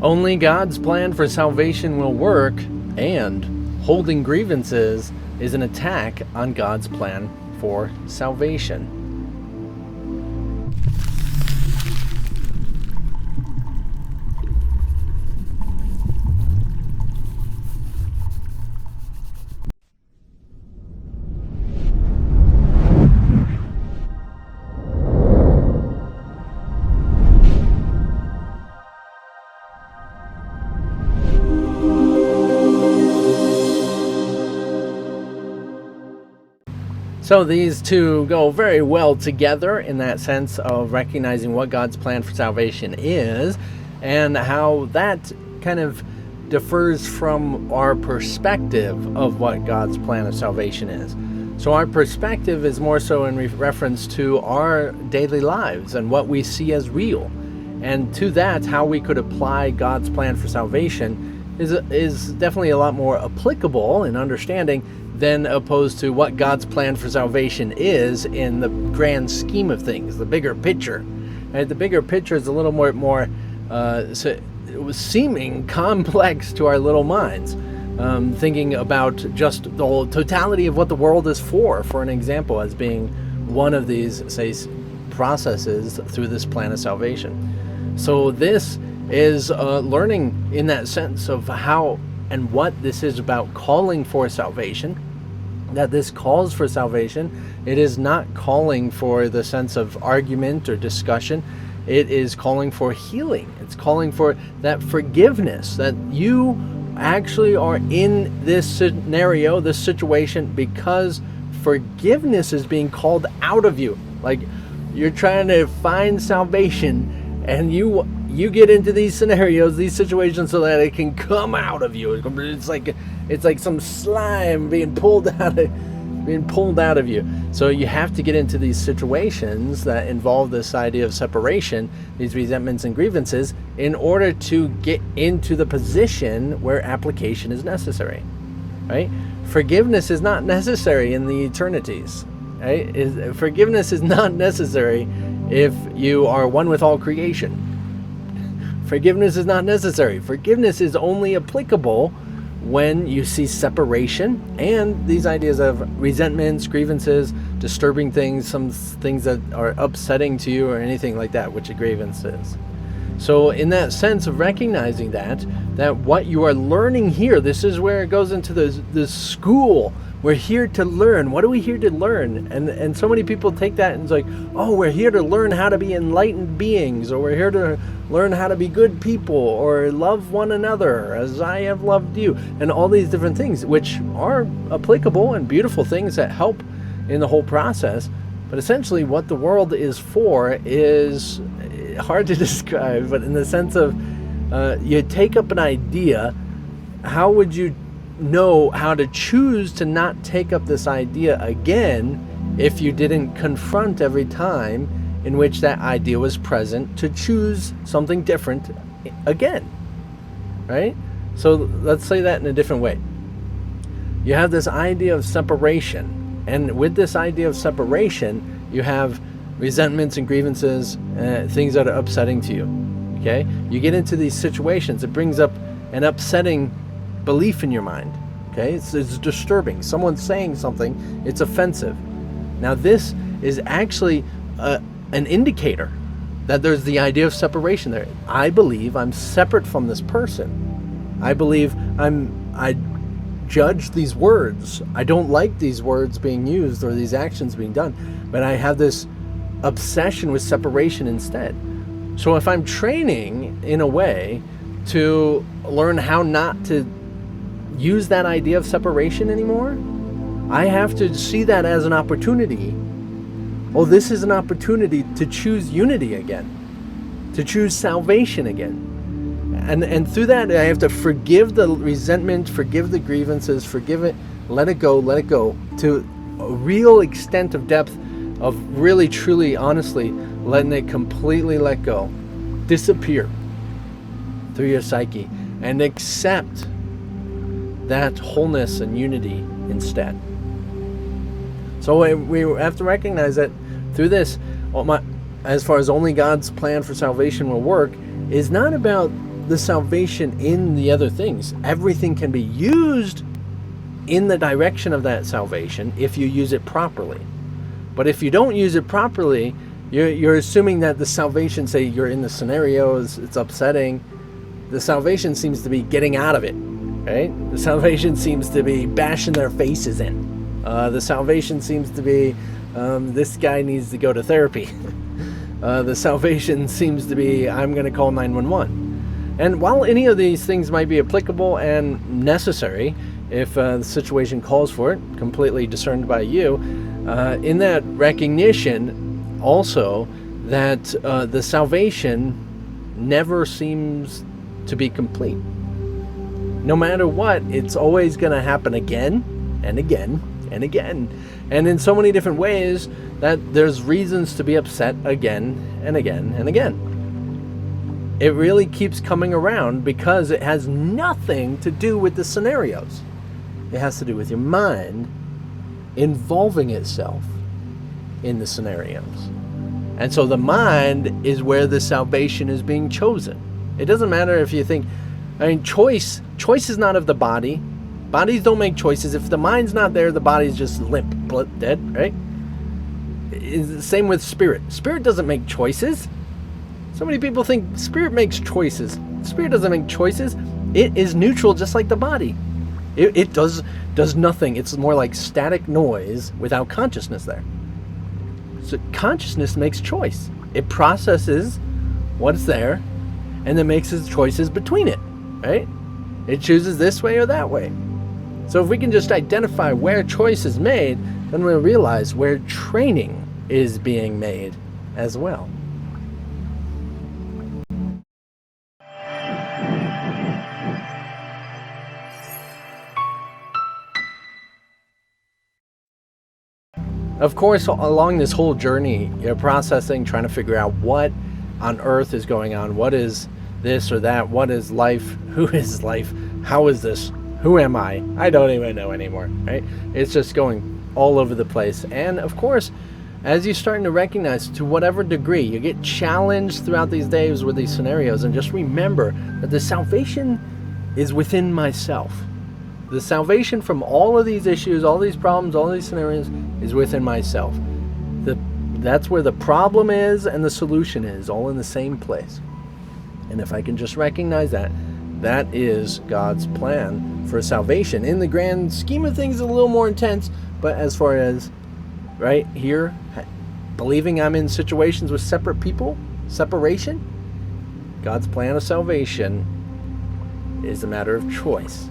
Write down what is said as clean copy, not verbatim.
Only God's plan for salvation will work, and holding grievances is an attack on God's plan for salvation. So these two go very well together in that sense of recognizing what God's plan for salvation is and how that kind of differs from our perspective of what God's plan of salvation is. So our perspective is more so in reference to our daily lives and what we see as real. And to that, how we could apply God's plan for salvation is definitely a lot more applicable in understanding than opposed to what God's plan for salvation is in the grand scheme of things, the bigger picture. Right? The bigger picture is a little more so it was seeming complex to our little minds. Thinking about just the whole totality of what the world is for an example, as being one of these, say, processes through this plan of salvation. So this is learning in that sense of how and what this is about calling for salvation, that this calls for salvation. It is not calling for the sense of argument or discussion. It is calling for healing. It's calling for that forgiveness, that you actually are in this scenario, this situation, because forgiveness is being called out of you. Like you're trying to find salvation and you get into these scenarios, these situations, so that it can come out of you. It's like some slime being pulled out of you. So you have to get into these situations that involve this idea of separation, these resentments and grievances, in order to get into the position where application is necessary. Right? Forgiveness is not necessary in the eternities. Right? Forgiveness is not necessary if you are one with all creation. Forgiveness is not necessary. Forgiveness is only applicable when you see separation and these ideas of resentments, grievances, disturbing things, some things that are upsetting to you or anything like that, which a grievance is. So in that sense of recognizing that what you are learning here, this is where it goes into the school. We're here to learn. What are we here to learn? And so many people take that and it's like, oh, we're here to learn how to be enlightened beings, or we're here to learn how to be good people, or love one another as I have loved you, and all these different things, which are applicable and beautiful things that help in the whole process. But essentially what the world is for is hard to describe, but in the sense of you take up an idea, how would you know how to choose to not take up this idea again if you didn't confront every time in which that idea was present to choose something different again, right? So let's say that in a different way. You have this idea of separation, and with this idea of separation, you have resentments and grievances, things that are upsetting to you, okay? You get into these situations, it brings up an upsetting belief in your mind, okay? It's disturbing. Someone's saying something, it's offensive. Now this is actually an indicator that there's the idea of separation there. I believe I'm separate from this person. I believe I judge these words. I don't like these words being used or these actions being done, but I have this obsession with separation instead. So if I'm training in a way to learn how not to use that idea of separation anymore, I have to see that as an opportunity. Oh, this is an opportunity to choose unity again, to choose salvation again. And through that, I have to forgive the resentment, forgive the grievances, forgive it, let it go, to a real extent of depth of really, truly, honestly, letting it completely let go, disappear through your psyche, and accept that wholeness and unity instead. So we have to recognize that through this, as far as only God's plan for salvation will work, is not about the salvation in the other things. Everything can be used in the direction of that salvation if you use it properly. But if you don't use it properly, you're assuming that the salvation, say you're in the scenarios, it's upsetting, the salvation seems to be getting out of it, right? The salvation seems to be bashing their faces in. The salvation seems to be, this guy needs to go to therapy. The salvation seems to be, I'm going to call 911. And while any of these things might be applicable and necessary, if the situation calls for it, completely discerned by you, in that recognition also that the salvation never seems to be complete. No matter what, it's always going to happen again and again and again. And in so many different ways that there's reasons to be upset again and again and again. It really keeps coming around because it has nothing to do with the scenarios. It has to do with your mind involving itself in the scenarios. And so the mind is where the salvation is being chosen. It doesn't matter if you think, choice is not of the body. Bodies don't make choices. If the mind's not there, the body's just limp, dead, right? It's the same with spirit. Spirit doesn't make choices. So many people think spirit makes choices. Spirit doesn't make choices. It is neutral just like the body. It does nothing. It's more like static noise without consciousness there. So consciousness makes choice. It processes what's there and then makes its choices between it, right? It chooses this way or that way. So if we can just identify where choice is made, then we'll realize where training is being made as well. Of course, along this whole journey, you're processing, trying to figure out what on earth is going on. What is this or that? What is life? Who is life? How is this? Who am I? I don't even know anymore, right? It's just going all over the place. And of course, as you're starting to recognize, to whatever degree, you get challenged throughout these days with these scenarios, and just remember that the salvation is within myself. The salvation from all of these issues, all these problems, all these scenarios is within myself. That's where the problem is and the solution is, all in the same place. And if I can just recognize that, that is God's plan for salvation. In the grand scheme of things, a little more intense, but as far as right here, believing I'm in situations with separate people, separation, God's plan of salvation is a matter of choice.